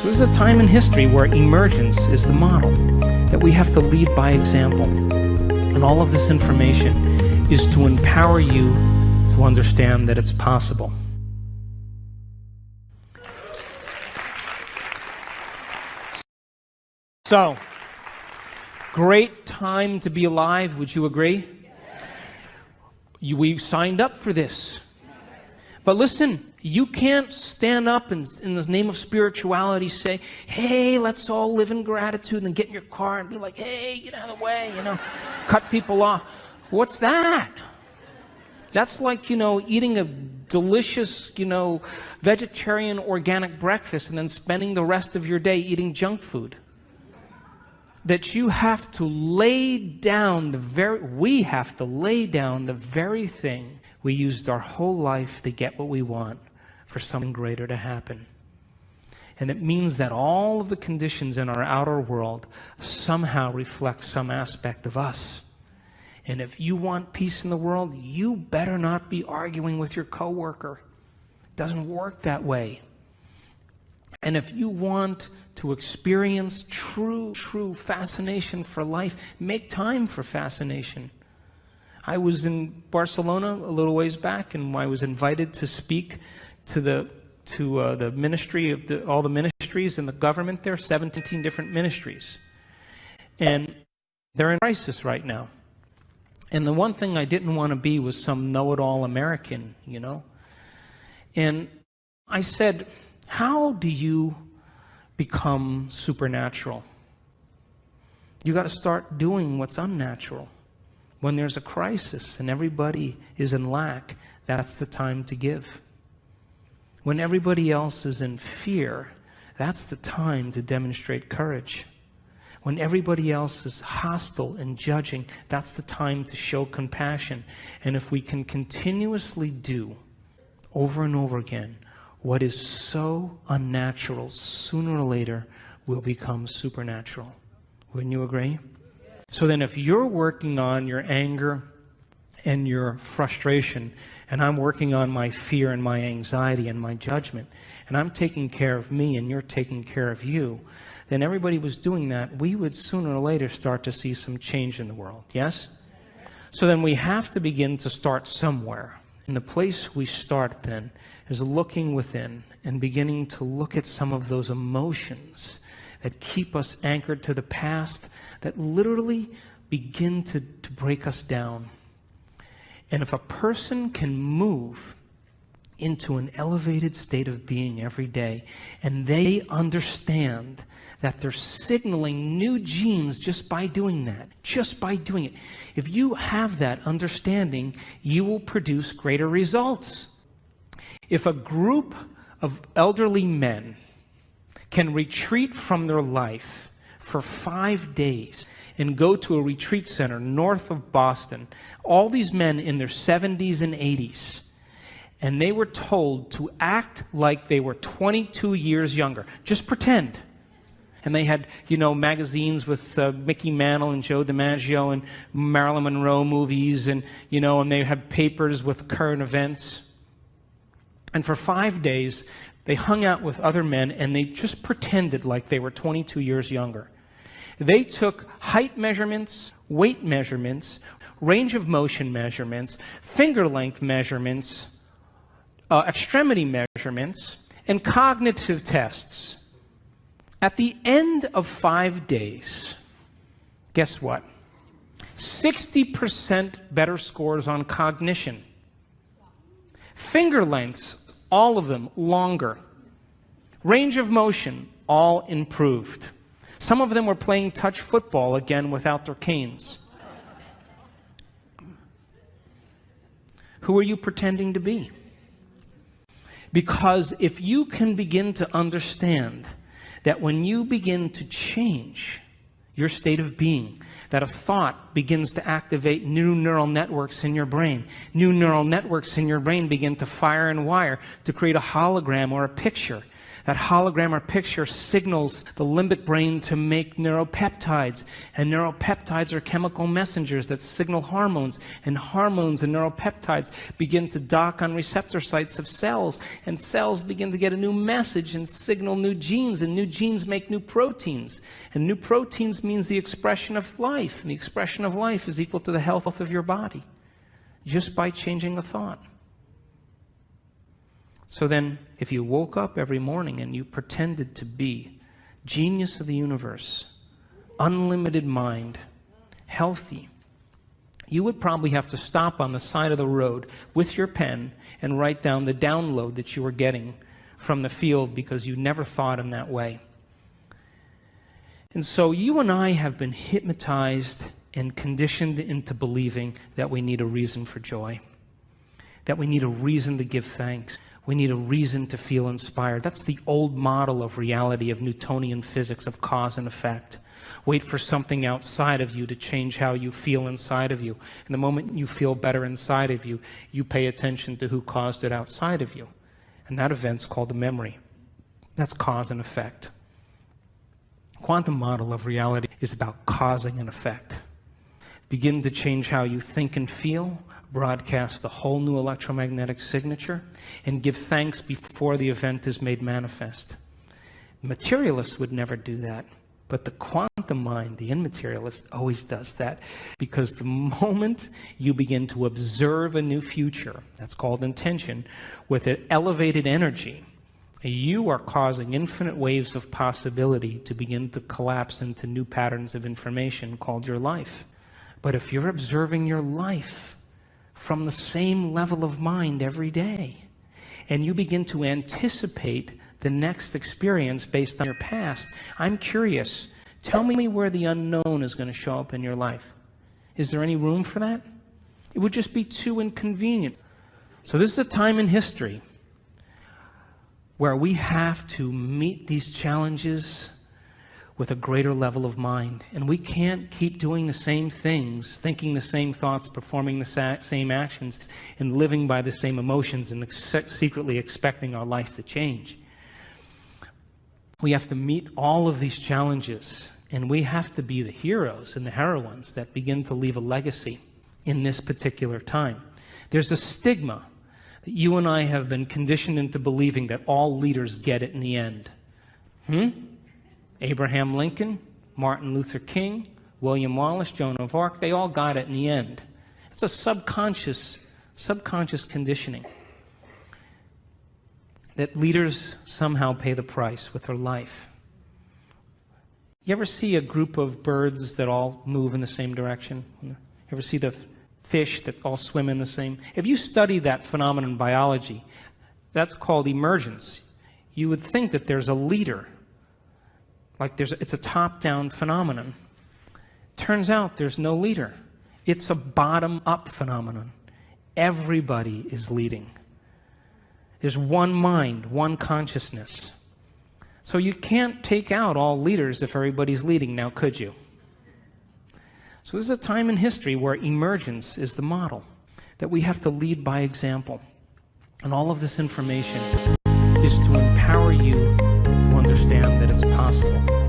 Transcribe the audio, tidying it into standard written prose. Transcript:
So this is a time in history where emergence is the model, that we have to lead by example. And all of this information is to empower you to understand that it's possible. So, great time to be alive, would you agree? We signed up for this. But listen, you can't stand up and in the name of spirituality say, hey, let's all live in gratitude, and get in your car and be like, hey, get out of the way, cut people off. What's that? That's like, eating a delicious, vegetarian organic breakfast and then spending the rest of your day eating junk food. That you have to lay down we have to lay down the very thing we used our whole life to get what we want for something greater to happen. And it means that all of the conditions in our outer world somehow reflect some aspect of us. And if you want peace in the world, you better not be arguing with your coworker. It doesn't work that way. And if you want to experience true fascination for life, make time for fascination. I was in Barcelona a little ways back, and I was invited to speak to the ministry of all the ministries in the government there, 17 different ministries. And they're in crisis right now. And the one thing I didn't want to be was some know-it-all American, And I said, how do you become supernatural? You got to start doing what's unnatural. When there's a crisis and everybody is in lack, that's the time to give. When everybody else is in fear, that's the time to demonstrate courage. When everybody else is hostile and judging, that's the time to show compassion. And if we can continuously do over and over again what is so unnatural, sooner or later will become supernatural. Wouldn't you agree? So then if you're working on your anger and your frustration, and I'm working on my fear and my anxiety and my judgment, and I'm taking care of me and you're taking care of you, then everybody was doing that, we would sooner or later start to see some change in the world. Yes? So then we have to begin to start somewhere. And the place we start then is looking within and beginning to look at some of those emotions that keep us anchored to the past, that literally begin to break us down. And if a person can move into an elevated state of being every day, and they understand that they're signaling new genes just by doing that, just by doing it. If you have that understanding, you will produce greater results. If a group of elderly men can retreat from their life for 5 days and go to a retreat center north of Boston, all these men in their 70s and 80s, and they were told to act like they were 22 years younger. Just pretend. And they had, magazines with Mickey Mantle and Joe DiMaggio and Marilyn Monroe movies, and, and they had papers with current events. And for 5 days, they hung out with other men, and they just pretended like they were 22 years younger. They took height measurements, weight measurements, range of motion measurements, finger length measurements, extremity measurements, and cognitive tests. At the end of 5 days, guess what? 60% better scores on cognition. Finger lengths, all of them longer. Range of motion, all improved. Some of them were playing touch football again without their canes. Who are you pretending to be? Because if you can begin to understand that when you begin to change your state of being, that a thought begins to activate new neural networks in your brain. New neural networks in your brain begin to fire and wire to create a hologram or a picture. That hologram or picture signals the limbic brain to make neuropeptides. And neuropeptides are chemical messengers that signal hormones. And hormones and neuropeptides begin to dock on receptor sites of cells. And cells begin to get a new message and signal new genes. And new genes make new proteins. And new proteins means the expression of life. And the expression of life is equal to the health of your body, just by changing a thought. So then, if you woke up every morning and you pretended to be genius of the universe, unlimited mind, healthy, you would probably have to stop on the side of the road with your pen and write down the download that you were getting from the field because you never thought in that way. And so you and I have been hypnotized and conditioned into believing that we need a reason for joy, that we need a reason to give thanks. We need a reason to feel inspired. That's the old model of reality, of Newtonian physics, of cause and effect. Wait for something outside of you to change how you feel inside of you. And the moment you feel better inside of you, you pay attention to who caused it outside of you. And that event's called a memory. That's cause and effect. Quantum model of reality is about causing an effect. Begin to change how you think and feel, broadcast a whole new electromagnetic signature, and give thanks before the event is made manifest. Materialists would never do that, but the quantum mind, the immaterialist, always does that, because the moment you begin to observe a new future, that's called intention, with an elevated energy, you are causing infinite waves of possibility to begin to collapse into new patterns of information called your life. But if you're observing your life from the same level of mind every day, and you begin to anticipate the next experience based on your past, I'm curious, tell me where the unknown is going to show up in your life. Is there any room for that? It would just be too inconvenient. So this is a time in history where we have to meet these challenges with a greater level of mind. And we can't keep doing the same things, thinking the same thoughts, performing the same actions, and living by the same emotions and secretly expecting our life to change. We have to meet all of these challenges, and we have to be the heroes and the heroines that begin to leave a legacy in this particular time. There's a stigma that you and I have been conditioned into believing that all leaders get it in the end. Abraham Lincoln, Martin Luther King, William Wallace, Joan of Arc, they all got it in the end. It's a subconscious conditioning that leaders somehow pay the price with their life. You ever see a group of birds that all move in the same direction? You ever see the fish that all swim in the same? If you study that phenomenon in biology, that's called emergence. You would think that there's a leader. It's a top-down phenomenon. Turns out there's no leader. It's a bottom-up phenomenon. Everybody is leading. There's one mind, one consciousness. So you can't take out all leaders if everybody's leading now, could you? So this is a time in history where emergence is the model, that we have to lead by example. And all of this information is to empower you to understand that it's possible.